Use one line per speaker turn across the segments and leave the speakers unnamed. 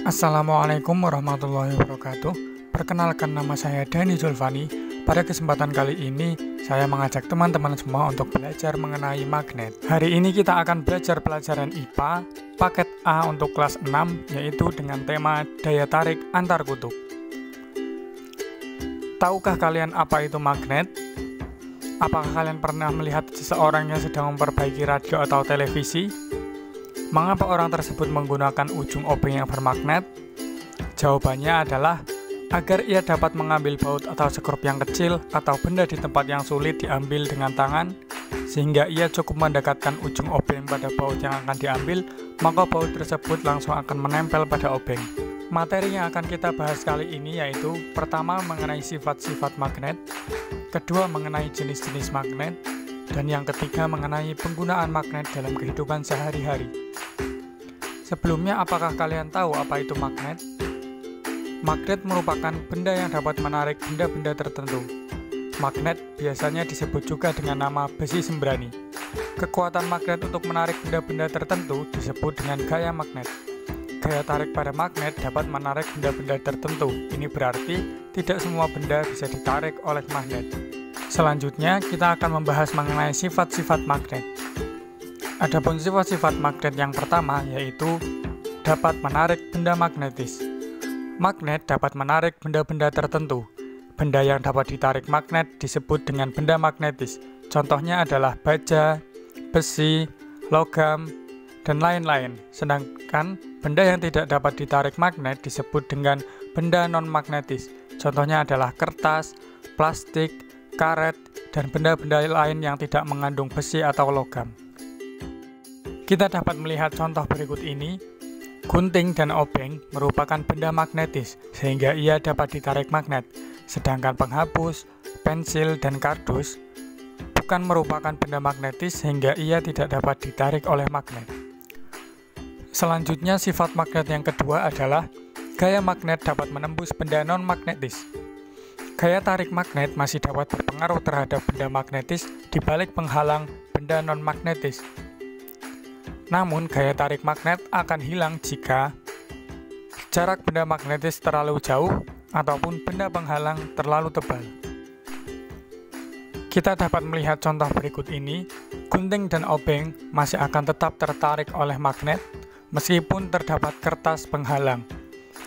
Assalamualaikum warahmatullahi wabarakatuh. Perkenalkan, nama saya Dani Zulfani. Pada kesempatan kali ini, saya mengajak teman-teman semua untuk belajar mengenai magnet. Hari ini kita akan belajar pelajaran IPA, paket A untuk kelas 6, yaitu dengan tema daya tarik antar kutub. Tahukah kalian apa itu magnet? Apakah kalian pernah melihat seseorang yang sedang memperbaiki radio atau televisi? Mengapa orang tersebut menggunakan ujung obeng yang bermagnet? Jawabannya adalah agar ia dapat mengambil baut atau sekrup yang kecil atau benda di tempat yang sulit diambil dengan tangan, sehingga ia cukup mendekatkan ujung obeng pada baut yang akan diambil, maka baut tersebut langsung akan menempel pada obeng. Materi yang akan kita bahas kali ini yaitu pertama mengenai sifat-sifat magnet, kedua mengenai jenis-jenis magnet, dan yang ketiga mengenai penggunaan magnet dalam kehidupan sehari-hari. Sebelumnya, apakah kalian tahu apa itu magnet? Magnet merupakan benda yang dapat menarik benda-benda tertentu. Magnet biasanya disebut juga dengan nama besi sembrani. Kekuatan magnet untuk menarik benda-benda tertentu disebut dengan gaya magnet. Gaya tarik pada magnet dapat menarik benda-benda tertentu. Ini berarti tidak semua benda bisa ditarik oleh magnet. Selanjutnya, kita akan membahas mengenai sifat-sifat magnet. Adapun sifat-sifat magnet yang pertama yaitu dapat menarik benda magnetis. Magnet dapat menarik benda-benda tertentu. Benda yang dapat ditarik magnet disebut dengan benda magnetis. Contohnya adalah baja, besi, logam, dan lain-lain. Sedangkan benda yang tidak dapat ditarik magnet disebut dengan benda non-magnetis. Contohnya adalah kertas, plastik, karet, dan benda-benda lain yang tidak mengandung besi atau logam. Kita dapat melihat contoh berikut ini. Gunting dan obeng merupakan benda magnetis, sehingga ia dapat ditarik magnet. Sedangkan penghapus, pensil, dan kardus bukan merupakan benda magnetis, sehingga ia tidak dapat ditarik oleh magnet. Selanjutnya, sifat magnet yang kedua adalah gaya magnet dapat menembus benda non-magnetis. Gaya tarik magnet masih dapat berpengaruh terhadap benda magnetis di balik penghalang benda non-magnetis. Namun, gaya tarik magnet akan hilang jika jarak benda magnetis terlalu jauh ataupun benda penghalang terlalu tebal. Kita dapat melihat contoh berikut ini. Gunting dan obeng masih akan tetap tertarik oleh magnet meskipun terdapat kertas penghalang.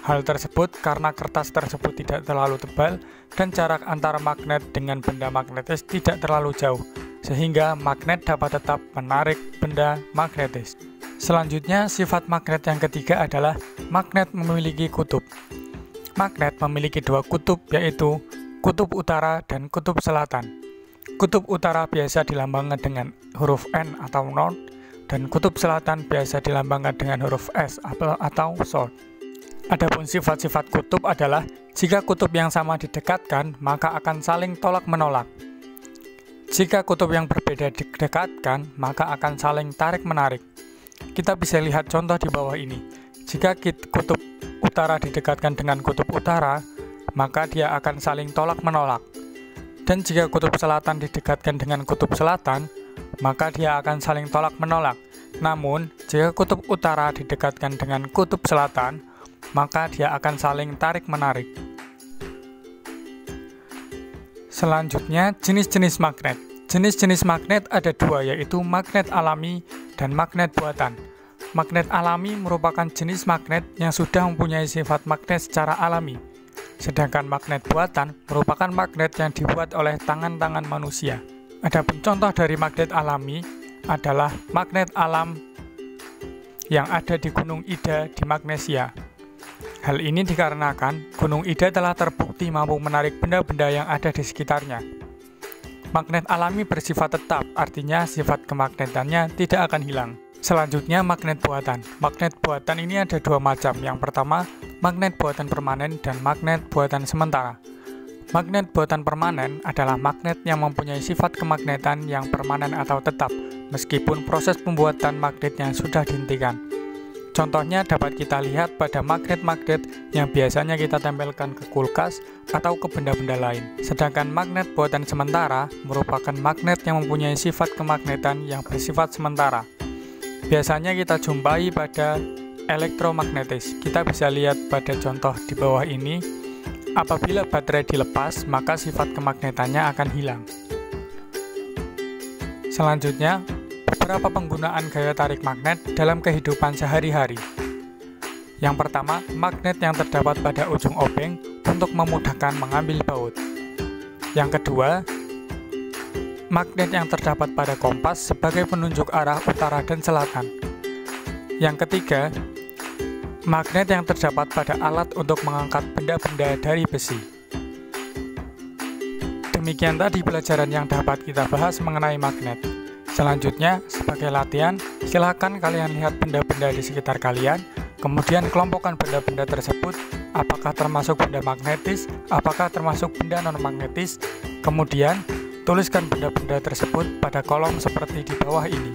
Hal tersebut karena kertas tersebut tidak terlalu tebal dan jarak antara magnet dengan benda magnetis tidak terlalu jauh, sehingga magnet dapat tetap menarik benda magnetis. Selanjutnya, sifat magnet yang ketiga adalah magnet memiliki kutub. Magnet memiliki dua kutub, yaitu kutub utara dan kutub selatan. Kutub utara biasa dilambangkan dengan huruf N atau North, dan kutub selatan biasa dilambangkan dengan huruf S atau South. Adapun sifat-sifat kutub adalah jika kutub yang sama didekatkan, maka akan saling tolak-menolak. Jika kutub yang berbeda didekatkan, maka akan saling tarik-menarik. Kita bisa lihat contoh di bawah ini. Jika kutub utara didekatkan dengan kutub utara, maka dia akan saling tolak-menolak. Dan jika kutub selatan didekatkan dengan kutub selatan, maka dia akan saling tolak-menolak. Namun, jika kutub utara didekatkan dengan kutub selatan, maka dia akan saling tarik-menarik. Selanjutnya, jenis-jenis magnet. Jenis-jenis magnet ada dua, yaitu magnet alami dan magnet buatan. Magnet alami merupakan jenis magnet yang sudah mempunyai sifat magnet secara alami. Sedangkan magnet buatan merupakan magnet yang dibuat oleh tangan-tangan manusia. Adapun contoh dari magnet alami adalah magnet alam yang ada di Gunung Ida di Magnesia. Hal ini dikarenakan Gunung Ida telah terbukti mampu menarik benda-benda yang ada di sekitarnya. Magnet alami bersifat tetap, artinya sifat kemagnetannya tidak akan hilang. Selanjutnya, magnet buatan. Magnet buatan ini ada dua macam. Yang pertama, magnet buatan permanen dan magnet buatan sementara. Magnet buatan permanen adalah magnet yang mempunyai sifat kemagnetan yang permanen atau tetap, meskipun proses pembuatan magnetnya sudah dihentikan. Contohnya dapat kita lihat pada magnet-magnet yang biasanya kita tempelkan ke kulkas atau ke benda-benda lain. Sedangkan magnet buatan sementara merupakan magnet yang mempunyai sifat kemagnetan yang bersifat sementara. Biasanya kita jumpai pada elektromagnetis. Kita bisa lihat pada contoh di bawah ini, apabila baterai dilepas, maka sifat kemagnetannya akan hilang. Selanjutnya, beberapa penggunaan gaya tarik magnet dalam kehidupan sehari-hari. Yang pertama, magnet yang terdapat pada ujung obeng untuk memudahkan mengambil baut. Yang kedua, magnet yang terdapat pada kompas sebagai penunjuk arah utara dan selatan. Yang ketiga, magnet yang terdapat pada alat untuk mengangkat benda-benda dari besi. Demikian tadi pelajaran yang dapat kita bahas mengenai magnet. Selanjutnya, sebagai latihan, silakan kalian lihat benda-benda di sekitar kalian, kemudian kelompokkan benda-benda tersebut, apakah termasuk benda magnetis, apakah termasuk benda non-magnetis, kemudian tuliskan benda-benda tersebut pada kolom seperti di bawah ini.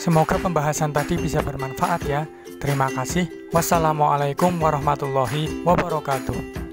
Semoga pembahasan tadi bisa bermanfaat ya. Terima kasih. Wassalamualaikum warahmatullahi wabarakatuh.